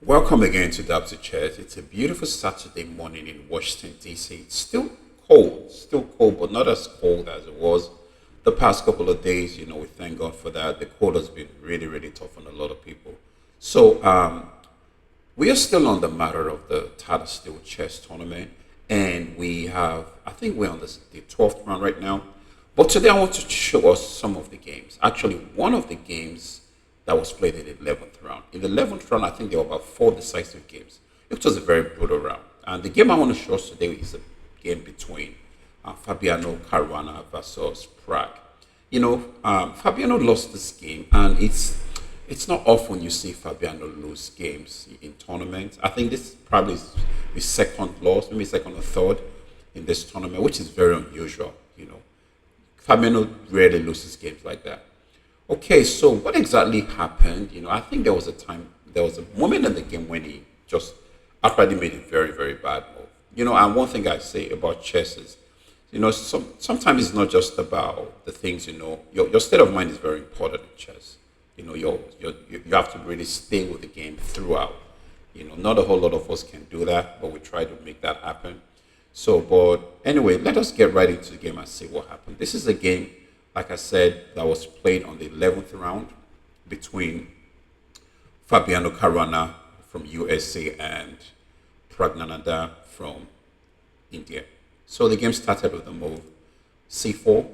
Welcome again to Dr. Church. It's a beautiful Saturday morning in Washington, D.C. It's still cold, but not as cold as it was the past couple of days. We thank God for that. The cold has been really, really tough on a lot of people. So, we are still on the matter of the Tata Steel Chess Tournament, and I think we're on the 12th round right now. But today I want to show us some of the games. Actually, one of the games that was played in the 11th round. In the 11th round, I think there were about four decisive games. It was a very brutal round. And the game I want to show us today is a game between Fabiano Caruana versus Prague. Fabiano lost this game, and it's not often you see Fabiano lose games in tournaments. I think this probably is his second loss, maybe second or third in this tournament, which is very unusual. Fabiano rarely loses games like that. Okay, so what exactly happened? I think there was a moment in the game when he just outrightly made a very, very bad move. And one thing I say about chess is, sometimes it's not just about the things, your state of mind is very important in chess. You have to really stay with the game throughout. Not a whole lot of us can do that, but we try to make that happen. So, but anyway, let us get right into the game and see what happened. This is a game, like I said, that was played on the 11th round between Fabiano Caruana from USA and Praggnannadhaa from India. So the game started with the move c4,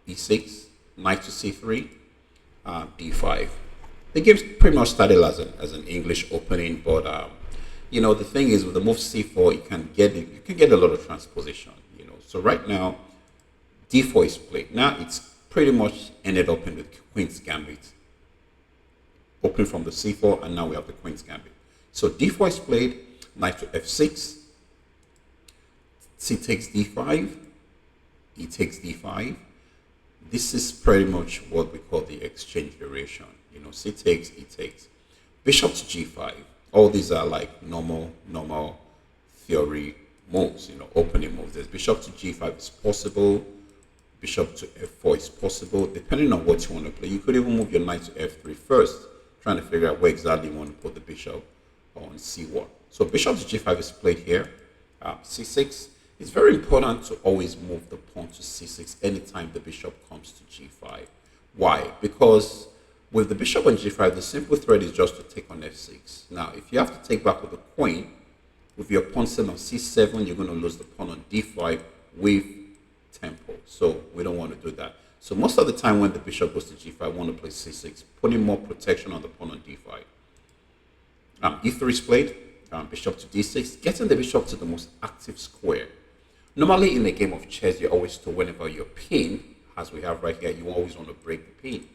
e6, knight to c3, d5. The game pretty much started as an English opening, but the thing is with the move c4, you can get a lot of transposition. So right now d4 is played. Now it's pretty much ended up in the Queen's Gambit. Open from the c4, and now we have the Queen's Gambit. So d4 is played, knight to f6, c takes d5, e takes d5. This is pretty much what we call the exchange variation. C takes, e takes. Bishop to g5. All these are like normal theory moves, opening moves. There's bishop to g5 is possible. Bishop to f4 is possible, depending on what you want to play. You could even move your knight to f3 first, trying to figure out where exactly you want to put the bishop on c1. So bishop to g5 is played here. C6. It's very important to always move the pawn to c6 anytime the bishop comes to g5. Why? Because with the bishop on g5, the simple threat is just to take on f6. Now, if you have to take back with the queen, with your pawn set on c7, you're going to lose the pawn on d5 with tempo. So we don't want to do that. So most of the time when the bishop goes to g5, I want to play c6, putting more protection on the pawn on d5. E3 is played, bishop to d6, getting the bishop to the most active square. Normally in a game of chess, you're always told whenever you're pinned, as we have right here, you always want to break the pin.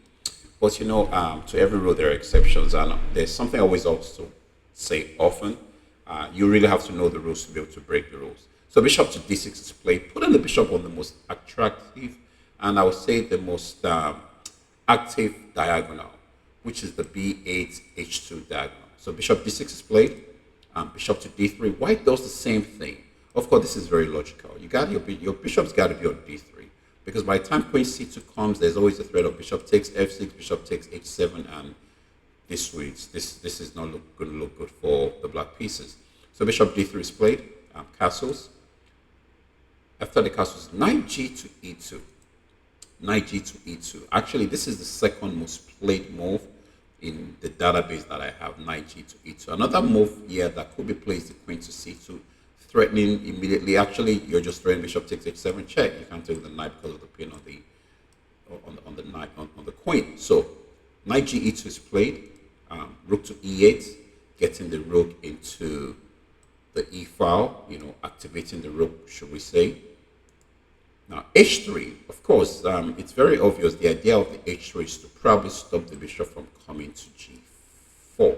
But to every rule there are exceptions, and there's something I always also say often. You really have to know the rules to be able to break the rules. So bishop to d6 is played, putting the bishop on the most attractive, and I would say the most active diagonal, which is the b8 h2 diagonal. So bishop d6 is played, bishop to d3. White does the same thing. Of course, this is very logical. Your bishop's got to be on d3, because by the time queen c2 comes, there's always the threat of bishop takes f6, bishop takes h7, and this is not going to look good for the black pieces. So bishop d3 is played, castles. After the castles, knight g to e2. Knight g to e2. Actually, this is the second most played move in the database that I have, knight g to e2. Another move here that could be played is the queen to c2, threatening immediately. Actually, you're just threatening bishop takes h7 check. You can't take the knight because of the pin on the knight on the queen. So knight g e2 is played. Rook to e8, getting the rook into the e file, activating the rook, should we say. Now h3, of course, it's very obvious. The idea of the h3 is to probably stop the bishop from coming to g4.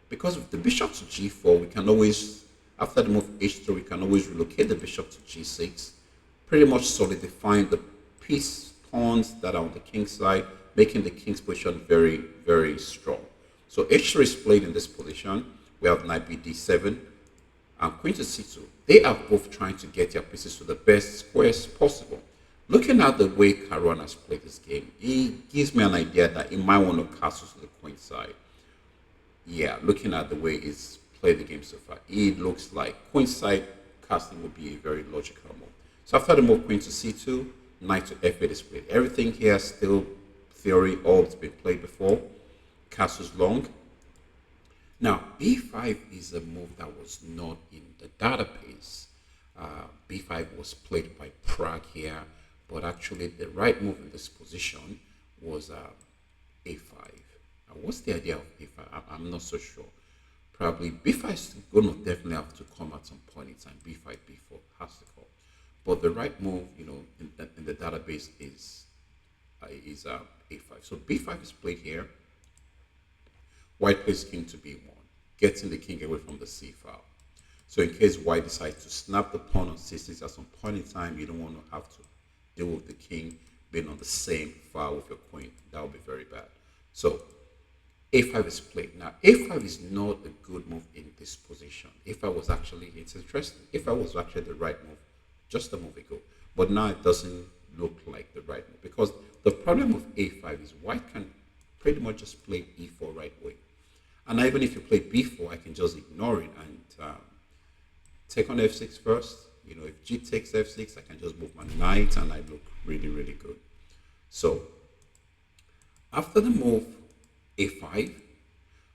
Because with the bishop to g4, we can always, after the move h3, we can always relocate the bishop to g6, pretty much solidifying the pawns that are on the king's side, making the king's position very, very strong. So h3 is played in this position. We have knight b d7 and queen to c2. They are both trying to get their pieces to the best squares possible. Looking at the way Caruana has played this game, it gives me an idea that he might want to castle to the queen side. yeah, looking at the way it's played the game so far, it looks like queenside casting would be a very logical move. So after the move queen to c2, knight to f8 is played. Everything here still theory, all it's been played before. Castle's long. Now b5 is a move that was not in the database. B5 was played by Prague here, but actually the right move in this position was a5. What's the idea of a5? I'm not so sure. Probably b5 is going to definitely have to come at some point in time. b5, b4 has to come. But the right move, in the database is a5. So b5 is played here. White plays king to b1, getting the king away from the c file. So in case white decides to snap the pawn on c6 at some point in time, you don't want to have to deal with the king being on the same file with your queen. That would be very bad. So a5 is played. Now a5 is not a good move in this position. A5 was actually, it's interesting, a5 was actually the right move just a move ago. But now it doesn't look like the right move, because the problem with a5 is white can pretty much just play e4 right away. And even if you play b4, I can just ignore it and take on f6 first. If g takes f6, I can just move my knight and I look really, really good. So after the move a5,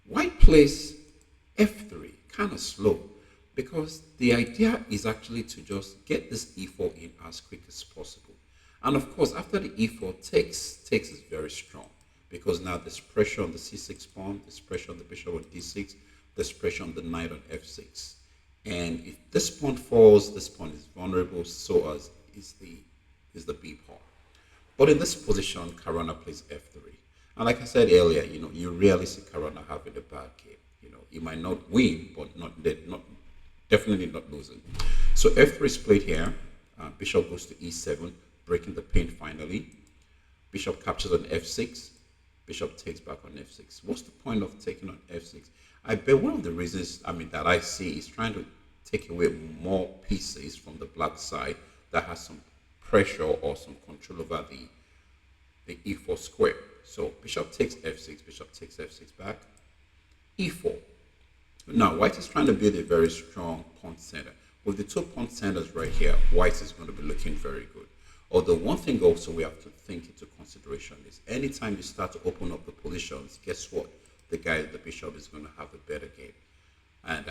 white plays f3, kind of slow, because the idea is actually to just get this e4 in as quick as possible. And of course, after the e4 takes is very strong, because now there's pressure on the c6 pawn, there's pressure on the bishop on d6, there's pressure on the knight on f6. And if this pawn falls, this pawn is vulnerable, so as is the b pawn. But in this position, Caruana plays f3. And like I said earlier, you rarely see Caruana having a bad game. He might not win, but definitely not losing. So f3 is played here. Bishop goes to e7, breaking the pin finally. Bishop captures on f6. Bishop takes back on f6. What's the point of taking on f6? I bet one of the reasons, that I see is trying to take away more pieces from the black side that has some pressure or some control over the e4 square. So bishop takes f6, bishop takes f6 back, e4. Now white is trying to build a very strong pawn center. With the two pawn centers right here, white is going to be looking very good. Although one thing also we have to think into consideration is anytime you start to open up the positions, guess what? The bishop is going to have a better game. And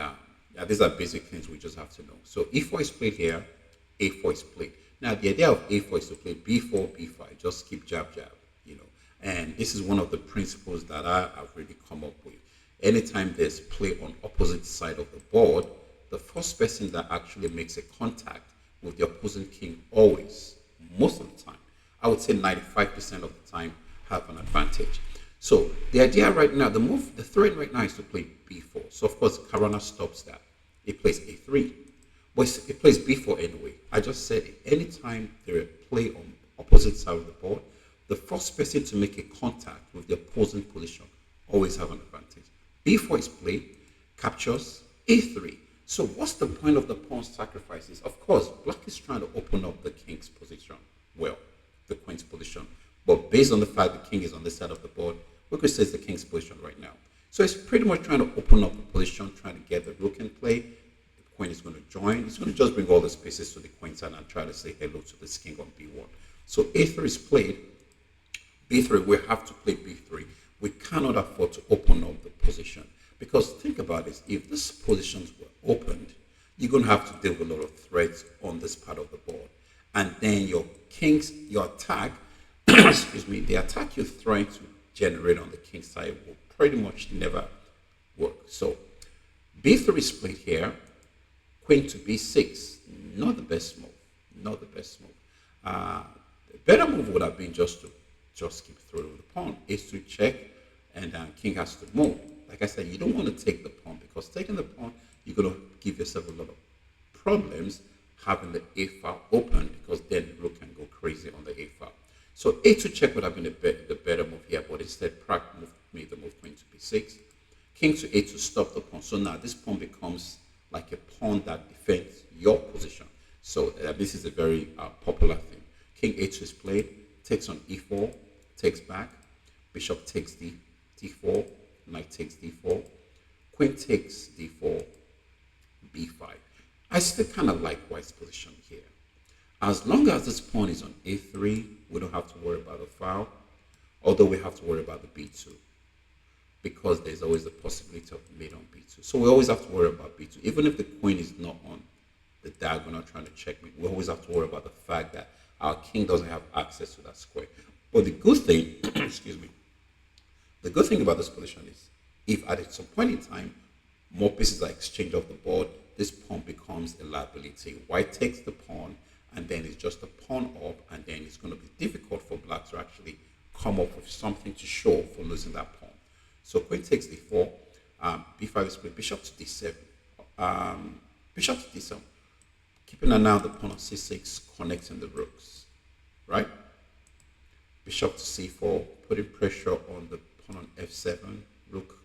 these are basic things we just have to know. So e4 is played here, a4 is played. Now the idea of a4 is to play b4, b5, just keep jab, jab, And this is one of the principles that I've really come up with. Anytime there's play on opposite side of the board, the first person that actually makes a contact with the opposing king always, most of the time, I would say 95% of the time, have an advantage. So the idea right now, the threat right now is to play b4. So of course, Caruana stops that. It plays a3. But it plays b4 anyway. I just said it. Anytime there is play on opposite side of the board, the first person to make a contact with the opposing position always have an advantage. b4 is played, captures, a3. So what's the point of the pawn sacrifices? Of course, black is trying to open up the king's position. Well, the queen's position. But based on the fact the king is on this side of the board, we could say it's the king's position right now. So it's pretty much trying to open up the position, trying to get the rook in play. The queen is going to join. It's going to just bring all the spaces to the queen side and try to say hello to this king on b1. So a3 is played. b3, we have to play b3. We cannot afford to open up the position. Because think about this, if these positions were opened, you're going to have to deal with a lot of threats on this part of the board. And then your attack, excuse me, the attack you're trying to generate on the king side will pretty much never work. So b3 is played here, queen to b6, not the best move, not the best move. The better move would have been just to keep throwing the pawn, a3 check, and king has to move. Like I said, you don't want to take the pawn, because taking the pawn, you're going to give yourself a lot of problems having the a file open, because then the rook can go crazy on the a file. So a2 check would have been the better move here, but instead Pragg made the move queen to b6, king to a2 stop the pawn. So now this pawn becomes like a pawn that defends your position. So this is a very popular thing. King a2 is played, takes on e4, takes back, bishop takes d4, knight takes d4, Queen takes d4, b5. I still kind of like white's position here. As long as this pawn is on a3, we don't have to worry about the file, although we have to worry about the b2 because there's always the possibility of mate on b2. So we always have to worry about b2. Even if the queen is not on the diagonal trying to checkmate, we always have to worry about the fact that our king doesn't have access to that square. But the good thing, excuse me, the good thing about this position is if at some point in time more pieces are exchanged off the board, this pawn becomes a liability. White takes the pawn, and then it's just a pawn up, and then it's going to be difficult for black to actually come up with something to show for losing that pawn. So queen takes d4, b5 is played, bishop to d7, bishop to d7, keeping an eye on the pawn on c6, connecting the rooks, right? Bishop to c4, putting pressure on the pawn on f7, rook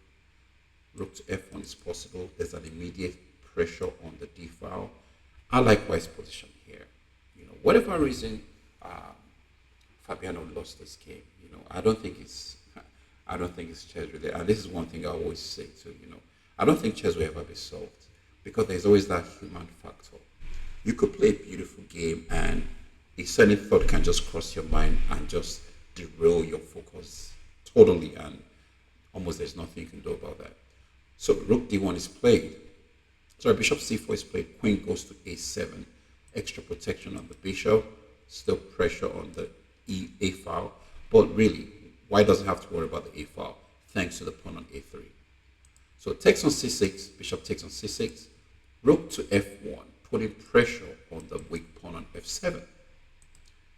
to f1 is possible. There's an immediate pressure on the d file. I like white's position here. Whatever reason Fabiano lost this game, I don't think it's chess really. And this is one thing I always say too, I don't think chess will ever be solved because there's always that human factor. You could play a beautiful game and a certain thought can just cross your mind and just derail your focus totally, and almost there's nothing you can do about that. So rook d1 is played. Sorry, bishop c4 is played. Queen goes to a7. Extra protection on the bishop. Still pressure on the a file. But really, white doesn't have to worry about the a file thanks to the pawn on a3. So takes on c6. Bishop takes on c6. Rook to f1, putting pressure on the weak pawn on f7.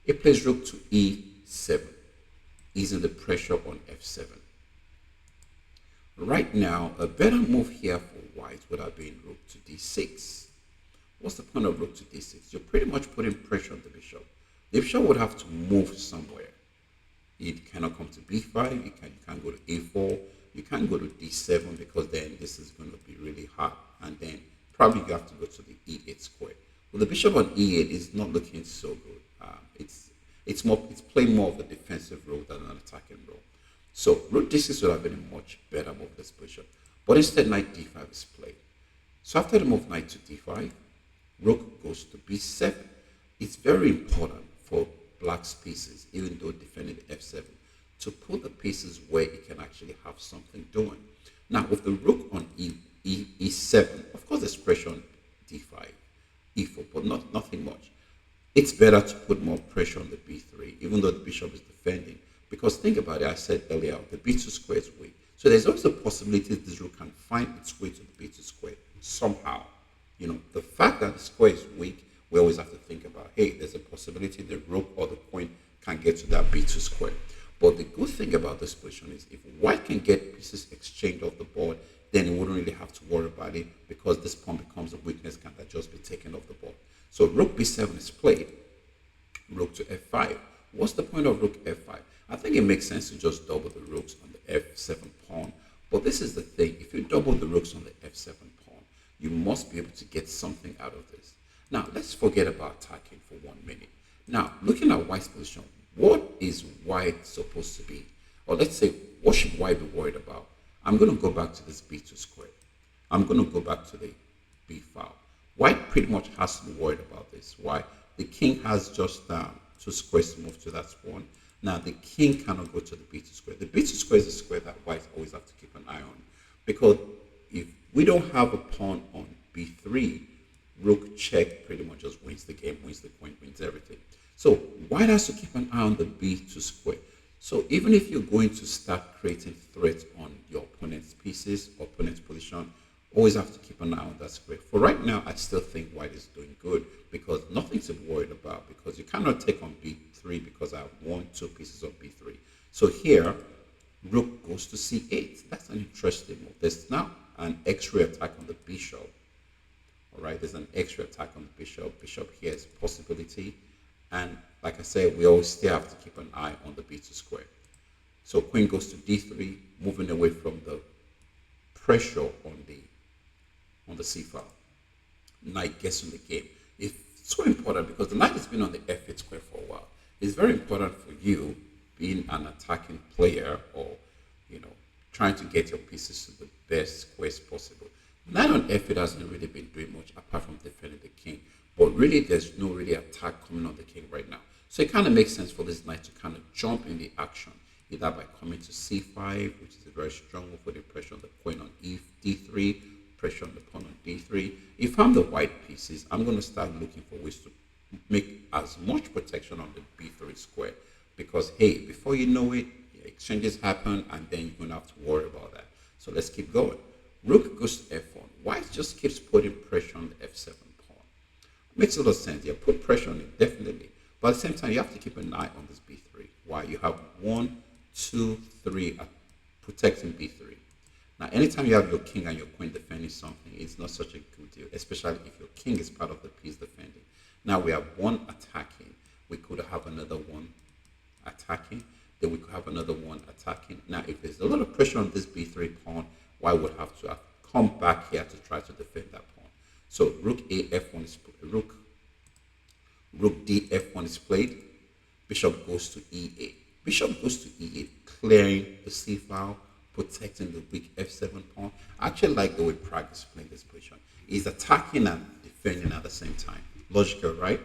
It plays rook to e7, easing the pressure on f7. Right now, a better move here for white would have been rook to d6. What's the point of rook to d6? You're pretty much putting pressure on the bishop. The bishop would have to move somewhere. It cannot come to b5, you can't go to a4, you can't go to d7 because then this is going to be really hard. And then probably you have to go to the e8 square. Well, the bishop on e8 is not looking so good. It's playing more of a defensive role than an attacking role. So rook d6 would have been a much better move this bishop. But instead knight d5 is played. So after the move knight to d5, rook goes to b7. It's very important for black's pieces, even though defending f7, to put the pieces where it can actually have something doing. Now with the rook on e7, of course there's pressure on d5, e4, but nothing much. It's better to put more pressure on the b3, even though the bishop is defending. Because think about it, I said earlier, the b2 square is weak. So there's also a possibility this rook can find its way to the b2 square somehow. The fact that the square is weak, we always have to think about, hey, there's a possibility the rook or the queen can get to that b2 square. But the good thing about this position is if white can get pieces exchanged off the board, then it wouldn't really have to worry about it because this pawn becomes a weakness, can that just be taken off the board. So rook b7 is played, rook to f5. What's the point of rook f5? I think it makes sense to just double the rooks on the f7 pawn. But this is the thing, if you double the rooks on the f7 pawn, you must be able to get something out of this. Now, let's forget about attacking for 1 minute. Now, looking at white's position, what is white supposed to be? Or let's say, what should white be worried about? I'm going to go back to this b2 square. I'm going to go back to the b file. White pretty much has to be worried about this. Why? The king has just 2 squares to move to that pawn. Now, the king cannot go to the b2 square. The b2 square is a square that white always have to keep an eye on. Because if we don't have a pawn on b3, rook check pretty much just wins the game, wins the point, wins everything. So white has to keep an eye on the b2 square. So even if you're going to start creating threats on your opponent's pieces, opponent's position, always have to keep an eye on that square. For right now, I still think white is doing good because nothing to be worried about because you cannot take on b3 because I have 2 pieces of b3. So here, rook goes to c8. That's an interesting move. There's now an x-ray attack on the bishop. All right, there's an x-ray attack on the bishop. Bishop here is a possibility. And like I said, we always still have to keep an eye on the b2 square. So queen goes to d3, moving away from the pressure on the c file. Knight gets in the game. It's so important because the knight has been on the f8 square for a while. It's very important for you, being an attacking player or trying to get your pieces to the best squares possible. Knight on f8 hasn't really been doing much apart from defending the king. But really, there's no really attack coming on the king right now. So it kind of makes sense for this knight to kind of jump in the action, either by coming to c5, which is a very strong move with the pressure on the queen on d3, pressure on the pawn on d3. If I'm the white pieces, I'm going to start looking for ways to make as much protection on the b3 square. Because, hey, before you know it, exchanges happen, and then you're going to have to worry about that. So let's keep going. Rook goes to f1. White just keeps putting pressure on the f7 pawn. Makes a lot of sense. Yeah, put pressure on it, definitely. But at the same time, you have to keep an eye on this b3. Why? You have 1, 2, 3 protecting b3. Now, anytime you have your king and your queen defending something, it's not such a good deal, especially if your king is part of the piece defending. Now, we have one attacking. We could have another one attacking. Then we could have another one attacking. Now, if there's a lot of pressure on this b3 pawn, white would have to come back here to try to defend that pawn. So rook a f1 is rook d f1 is played. Bishop goes to e8. Bishop goes to e8, clearing the c file, protecting the weak f7 pawn. I actually like the way Pragg is playing this position. He's attacking and defending at the same time. Logical, right?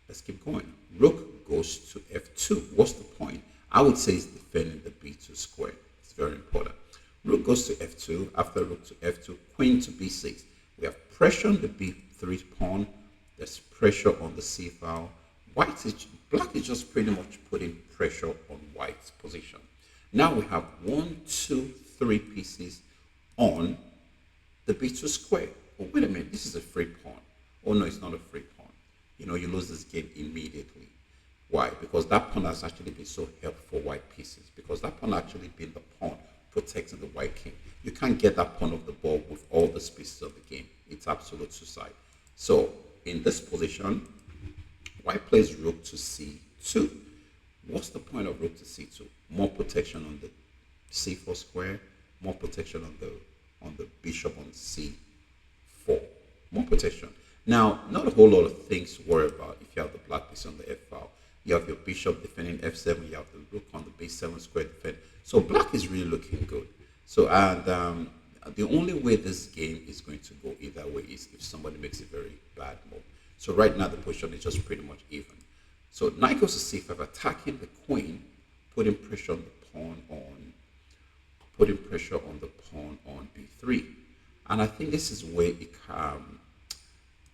Let's keep going. Rook goes to f2. What's the point? I would say he's defending the b2 square. It's very important. Rook goes to f2. After rook to f2, queen to b6. We have pressure on the b3 pawn. There's pressure on the c file. Black is just pretty much putting pressure on white's position. Now we have 1, 2, 3 pieces on the b2 square. Oh, wait a minute, this is a free pawn. Oh no, it's not a free pawn. You know, you lose this game immediately. Why? Because that pawn has actually been so helpful for white pieces. Because that pawn actually been the pawn protecting the white king. You can't get that pawn off the board with all the pieces of the game. It's absolute suicide. So in this position, white plays rook to c2. What's the point of rook to c2? More protection on the c4 square, more protection on the bishop on c4. More protection. Now, not a whole lot of things to worry about if you have the black piece on the f file. You have your bishop defending f7, you have the rook on the b7 square defend. So black is really looking good. So, and the only way this game is going to go either way is if somebody makes a very bad move. So right now the position is just pretty much even. So knight goes to c5, attacking the queen, putting pressure on the pawn on b3. And I think this is where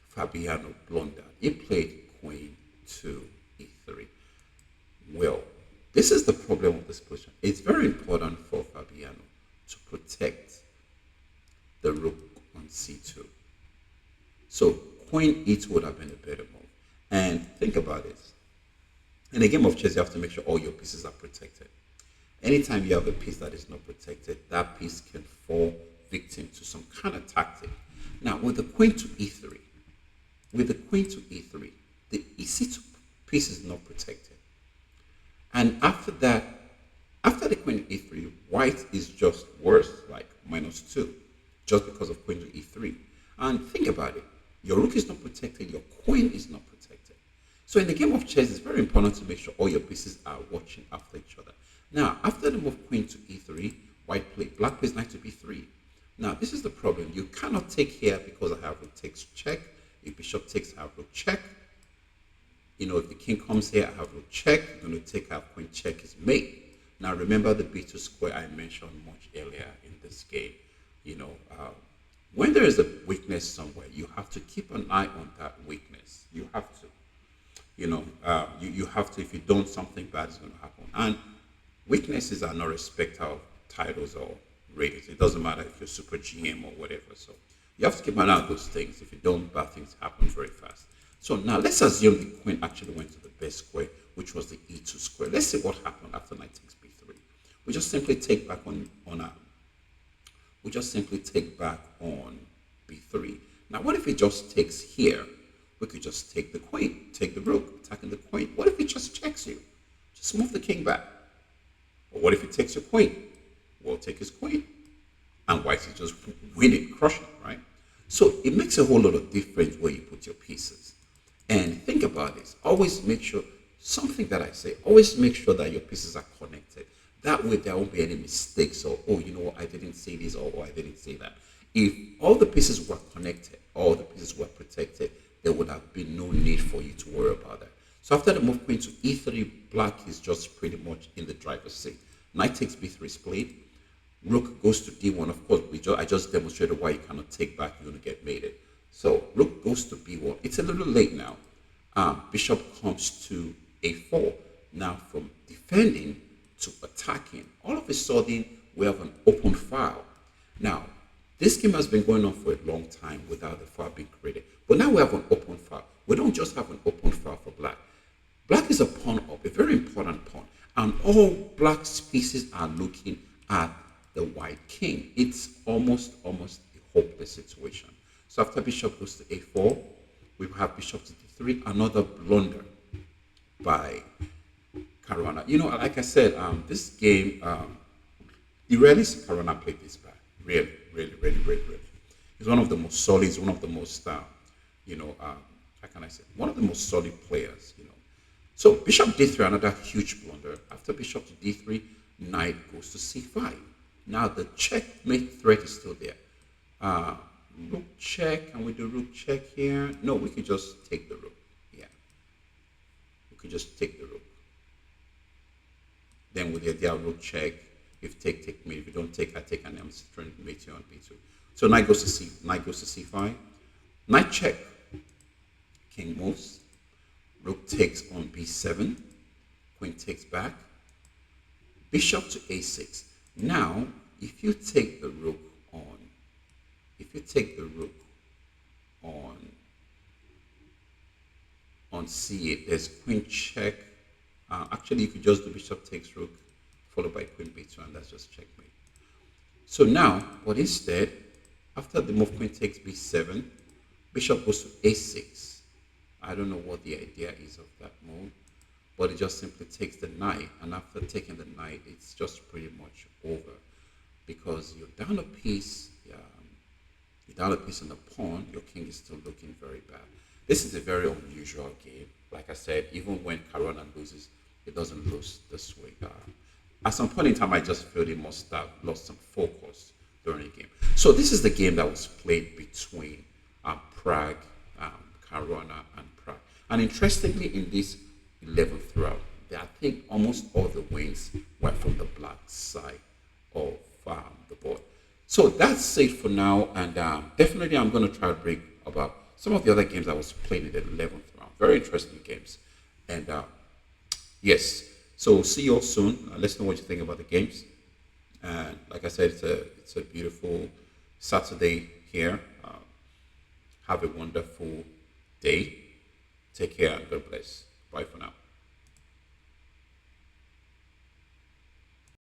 Fabiano blundered. He played queen to e3. Well, this is the problem with this position. It's very important for Fabiano to protect the rook on c2. So queen e2 would have been a better move. And think about this. In a game of chess, you have to make sure all your pieces are protected. Anytime you have a piece that is not protected, that piece can fall victim to some kind of tactic. Now, with the queen to e3, the e2 piece is not protected. And after that, after the queen to e3, white is just worse, like -2, just because of queen to e3. And think about it. Your rook is not protected, your queen is not protected. So in the game of chess, it's very important to make sure all your pieces are watching after each other. Now, after the move queen to e3, black plays knight to b3. Now, this is the problem. You cannot take here because I have rook takes check. If bishop takes, I have rook check. You know, if the king comes here, I have rook check. You're going to take, I have queen check is mate. Now, remember the b2 square I mentioned much earlier in this game. You know, when there is a weakness somewhere, you have to keep an eye on that weakness. You have to. You know, you have to. If you don't, something bad is going to happen. And weaknesses are not respect of titles or ratings. It doesn't matter if you're super GM or whatever. So you have to keep an eye on those things. If you don't, bad things happen very fast. So now let's assume the queen actually went to the best square, which was the e2 square. Let's see what happened after knight takes b3. We just simply take back on b3. Now, what if it just takes here? We could just take the queen, take the rook, attacking the queen. What if it just checks you? Just move the king back. Or what if it takes your queen? Well, take his queen. And white is just winning, crushing, right? So it makes a whole lot of difference where you put your pieces. And think about this. Always make sure, something that I say, always make sure that your pieces are connected. That way, there won't be any mistakes or, oh, you know what, I didn't say this or, I didn't say that. If all the pieces were connected, all the pieces were protected, there would have been no need for you to worry about that. So after the move queen to e3, black is just pretty much in the driver's seat. Knight takes b3 is played. Rook goes to d1. Of course, I just demonstrated why you cannot take back. You're going to get mated. So rook goes to b1. It's a little late now. Bishop comes to a4. Now from defending to attacking, all of a sudden we have an open file. Now, this game has been going on for a long time without the file being created. But now we have an open file. We don't just have an open file for black. Black is a pawn up, a very important pawn. And all black's pieces are looking at the white king. It's almost a hopeless situation. So after bishop goes to a4, we have bishop to d3, another blunder by Caruana. You know, like I said, this game, you rarely see Caruana play this bad. Really. He's one of the most solid, he's one of the most, how can I say, one of the most solid players, you know. So bishop d3, another huge blunder. After bishop to d3, knight goes to c5. Now the checkmate threat is still there. Rook check, can we do rook check here? No, we could just take the rook. Yeah, we could just take the rook. Then with the idea of rook check, if take mate. If you don't take, I take, and I'm trying to mate you on b2. So knight goes to c5. Knight check. King moves. Rook takes on b7. Queen takes back. Bishop to a6. Now, if you take the rook on c8, there's queen check. Actually, you could just do bishop takes rook, followed by queen b2, and that's just checkmate. So now, but instead, after the move queen takes b7, bishop goes to a6. I don't know what the idea is of that move, but it just simply takes the knight, and after taking the knight, it's just pretty much over, because you're down a piece. You're down a piece in the pawn. Your king is still looking very bad. This is a very unusual game. Like I said, even when Caruana loses, it doesn't lose this way. At some point in time, I just feel they must have lost some focus during the game. So this is the game that was played between Prague, Caruana, and Prague. And interestingly, in this 11th round, I think almost all the wins were from the black side of the board. So that's it for now, and definitely I'm going to try to bring about some of the other games that was played in the 11th round. Very interesting games. And yes, so see you all soon. Let us know what you think about the games. And like I said, it's a beautiful Saturday here. Have a wonderful day. Take care and God bless. Bye for now.